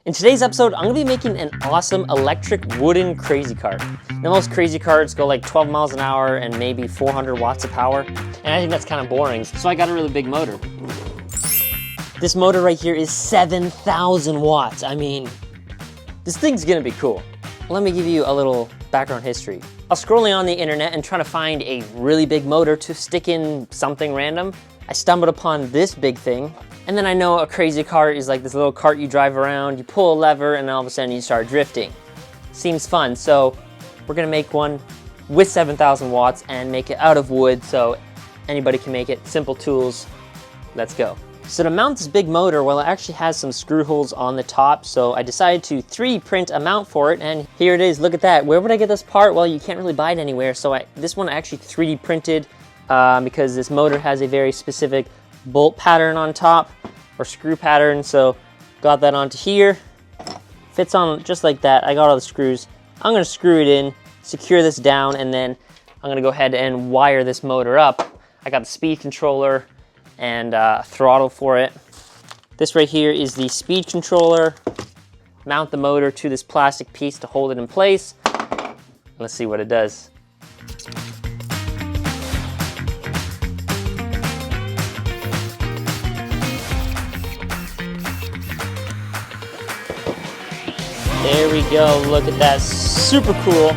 In today's episode, I'm gonna be making an awesome electric wooden crazy cart. Now most crazy carts go like 12 miles an hour and maybe 400 watts of power, and I think that's kind of boring, so I got a really big motor. This motor right here is 7,000 watts. I mean, this thing's gonna be cool. Let me give you a little background history. I was scrolling on the internet and trying to find a really big motor to stick in something random. I stumbled upon this big thing. And then I know a crazy cart is like this little cart you drive around, you pull a lever, and all of a sudden you start drifting. Seems fun, so we're gonna make one with 7,000 watts and make it out of wood so anybody can make it. Simple tools, let's go. So to mount this big motor, well, it actually has some screw holes on the top, so I decided to 3D print a mount for it, and here it is, look at that. Where would I get this part? Well, you can't really buy it anywhere, so this one I actually 3D printed because this motor has a very specific bolt pattern on top, or screw pattern, so got that onto here. Fits on just like that. I got all the screws. I'm gonna screw it in, secure this down, and then I'm gonna go ahead and wire this motor up. I got the speed controller and throttle for it. This right here is the speed controller. Mount the motor to this plastic piece to hold it in place. Let's see what it does. There we go, look at that, super cool.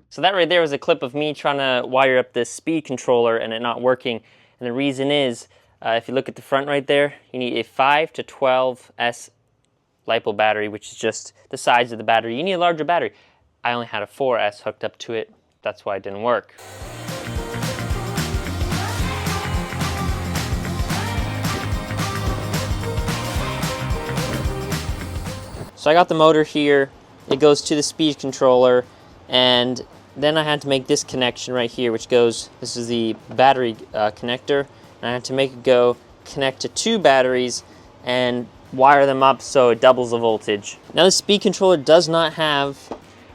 So that right there was a clip of me trying to wire up this speed controller and it not working. And the reason is, if you look at the front right there, you need a 5 to 12S LiPo battery, which is just the size of the battery. You need a larger battery. I only had a 4S hooked up to it. That's why it didn't work. So I got the motor here. It goes to the speed controller, and then I had to make this connection right here, which goes, this is the battery connector. And I had to make it go connect to 2 batteries and wire them up so it doubles the voltage. Now this speed controller does not have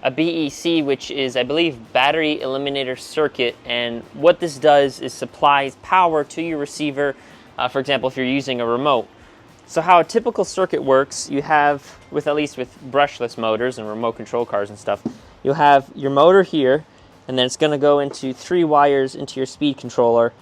a BEC, which is, I believe, battery eliminator circuit, and what this does is supplies power to your receiver, for example, if you're using a remote. So how a typical circuit works, you have, at least with brushless motors and remote control cars and stuff, you'll have your motor here, and then it's gonna go into 3 wires into your speed controller.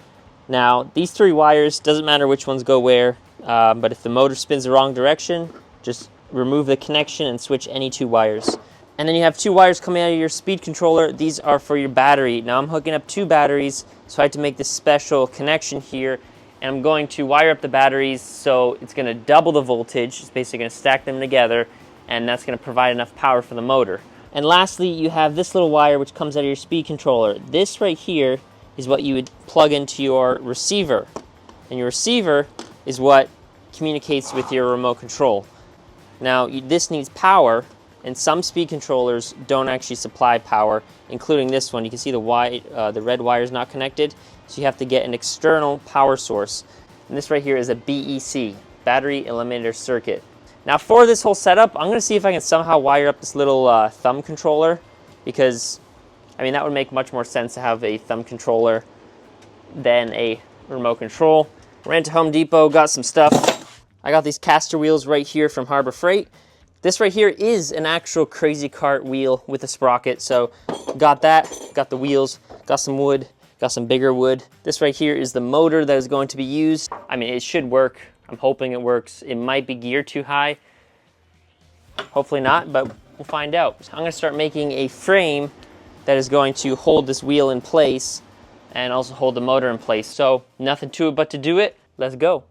Now, these 3 wires, doesn't matter which ones go where, but if the motor spins the wrong direction, just remove the connection and switch any 2 wires. And then you have 2 wires coming out of your speed controller. These are for your battery. Now I'm hooking up 2 batteries, so I had to make this special connection here, and I'm going to wire up the batteries so it's gonna double the voltage. It's basically gonna stack them together, and that's gonna provide enough power for the motor. And lastly, you have this little wire which comes out of your speed controller. This right here is what you would plug into your receiver. And your receiver is what communicates with your remote control. Now, this needs power, and some speed controllers don't actually supply power, including this one. You can see the red wire is not connected, so you have to get an external power source. And this right here is a BEC, battery eliminator circuit. Now for this whole setup, I'm gonna see if I can somehow wire up this little thumb controller, because I mean, that would make much more sense to have a thumb controller than a remote control. Ran to Home Depot, got some stuff. I got these caster wheels right here from Harbor Freight. This right here is an actual crazy cart wheel with a sprocket, so got that, got the wheels, got some wood, got some bigger wood. This right here is the motor that is going to be used. I mean, it should work. I'm hoping it works. It might be geared too high. Hopefully not, but we'll find out. I'm gonna start making a frame that is going to hold this wheel in place and also hold the motor in place. So nothing to it but to do it. Let's go.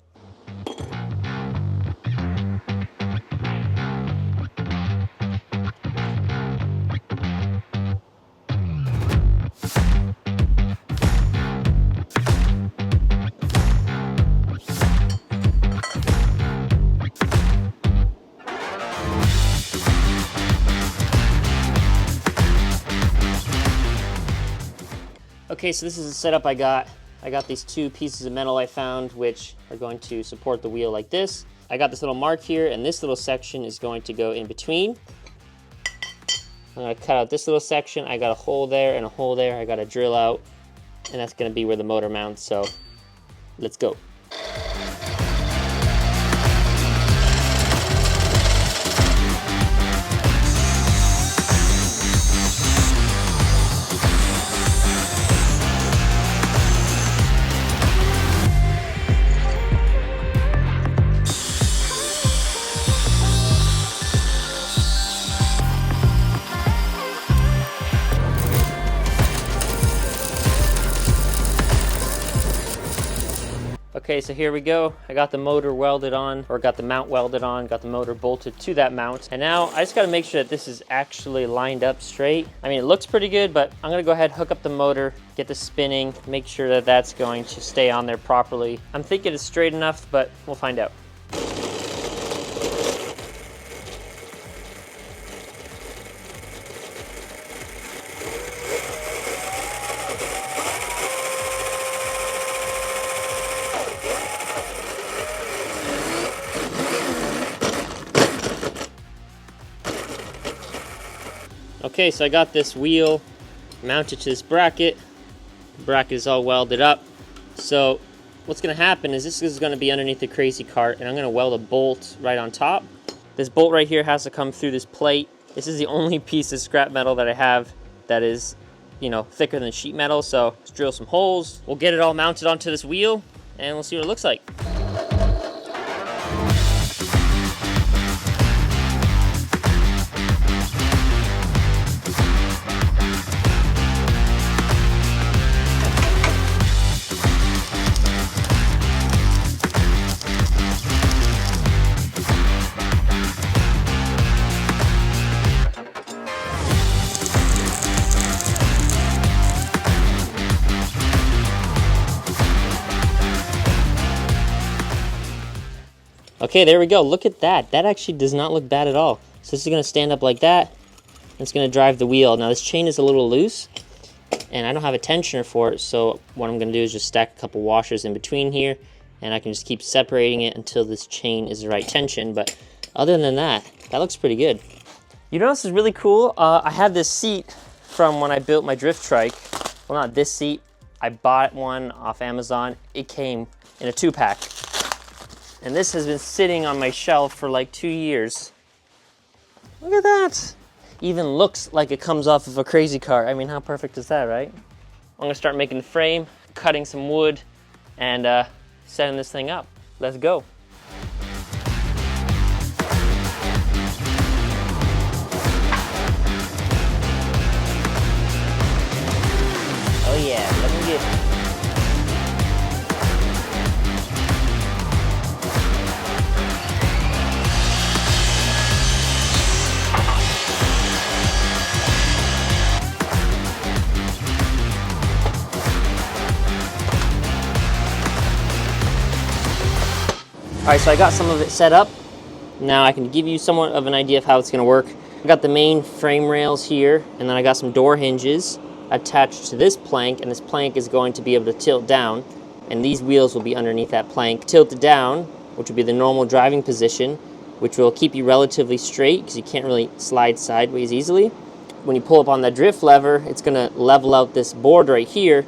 Okay, so this is the setup I got. I got these two pieces of metal I found which are going to support the wheel like this. I got this little mark here, and this little section is going to go in between. I'm gonna cut out this little section. I got a hole there and a hole there. I got to drill out, and that's gonna be where the motor mounts, so let's go. Okay, so here we go. I got the motor welded on, or got the mount welded on, got the motor bolted to that mount. And now I just gotta make sure that this is actually lined up straight. I mean, it looks pretty good, but I'm gonna go ahead, hook up the motor, get this spinning, make sure that that's going to stay on there properly. I'm thinking it's straight enough, but we'll find out. Okay, so I got this wheel mounted to this bracket. The bracket is all welded up. So what's gonna happen is this is gonna be underneath the crazy cart, and I'm gonna weld a bolt right on top. This bolt right here has to come through this plate. This is the only piece of scrap metal that I have that is, you know, thicker than sheet metal. So let's drill some holes. We'll get it all mounted onto this wheel, and we'll see what it looks like. Okay, there we go. Look at that. That actually does not look bad at all. So this is going to stand up like that. And it's going to drive the wheel. Now this chain is a little loose, and I don't have a tensioner for it. So what I'm going to do is just stack a couple washers in between here, and I can just keep separating it until this chain is the right tension. But other than that, that looks pretty good. You know, this is really cool. I have this seat from when I built my drift trike. Well, not this seat. I bought one off Amazon. It came in a 2-pack. And this has been sitting on my shelf for like 2 years. Look at that. Even looks like it comes off of a crazy car. I mean, how perfect is that, right? I'm gonna start making the frame, cutting some wood, and setting this thing up. Let's go. Oh yeah, let me get it. All right, so I got some of it set up. Now I can give you somewhat of an idea of how it's gonna work. I got the main frame rails here, and then I got some door hinges attached to this plank, and this plank is going to be able to tilt down, and these wheels will be underneath that plank. Tilted down, which will be the normal driving position, which will keep you relatively straight because you can't really slide sideways easily. When you pull up on the drift lever, it's gonna level out this board right here,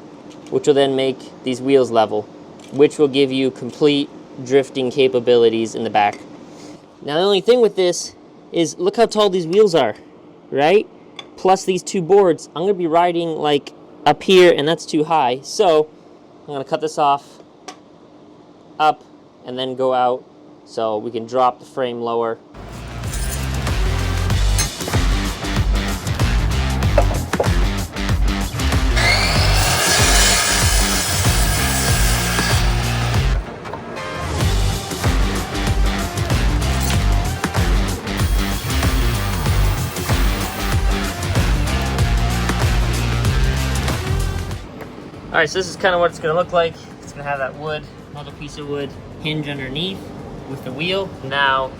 which will then make these wheels level, which will give you complete drifting capabilities in the back. Now the only thing with this is look how tall these wheels are, right? Plus these two boards. I'm gonna be riding like up here, and that's too high. So I'm gonna cut this off, up, and then go out so we can drop the frame lower. All right, so this is kind of what it's gonna look like. It's gonna have that wood, another piece of wood hinge underneath with the wheel. Now,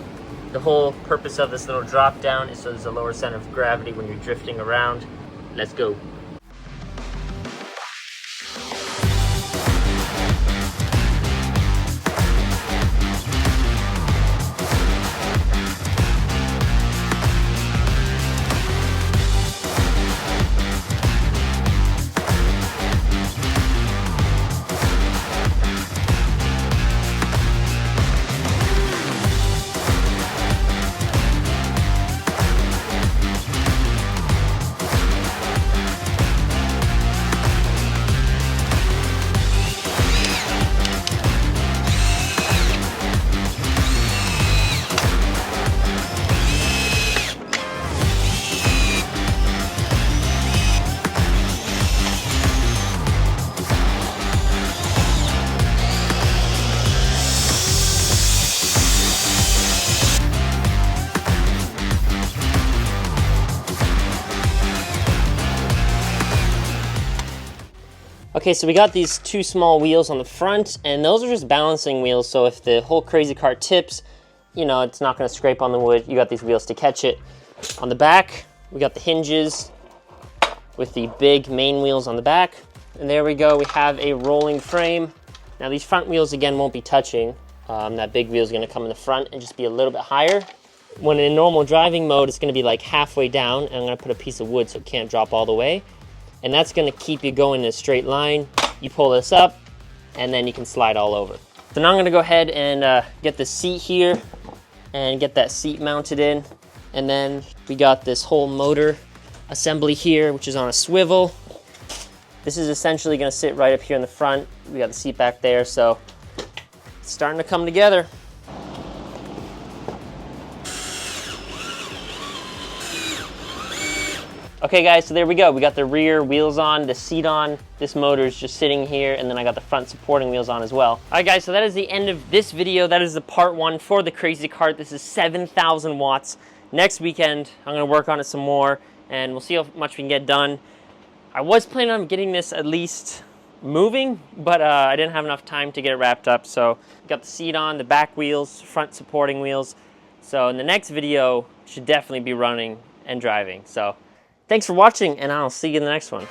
the whole purpose of this little drop down is so there's a lower center of gravity when you're drifting around. Let's go. Okay, so we got these 2 small wheels on the front, and those are just balancing wheels, so if the whole crazy cart tips, you know, it's not gonna scrape on the wood. You got these wheels to catch it. On the back, we got the hinges with the big main wheels on the back. And there we go, we have a rolling frame. Now these front wheels, again, won't be touching. That big wheel is gonna come in the front and just be a little bit higher. When in normal driving mode, it's gonna be like halfway down, and I'm gonna put a piece of wood so it can't drop all the way. And that's gonna keep you going in a straight line. You pull this up, and then you can slide all over. So now I'm gonna go ahead and get the seat here and get that seat mounted in. And then we got this whole motor assembly here, which is on a swivel. This is essentially gonna sit right up here in the front. We got the seat back there, so it's starting to come together. Okay guys, so there we go. We got the rear wheels on, the seat on. This motor is just sitting here, and then I got the front supporting wheels on as well. All right guys, so that is the end of this video. That is the part 1 for the crazy cart. This is 7,000 watts. Next weekend, I'm gonna work on it some more, and we'll see how much we can get done. I was planning on getting this at least moving, but I didn't have enough time to get it wrapped up. So got the seat on, the back wheels, front supporting wheels. So in the next video, should definitely be running and driving. So thanks for watching, and I'll see you in the next one.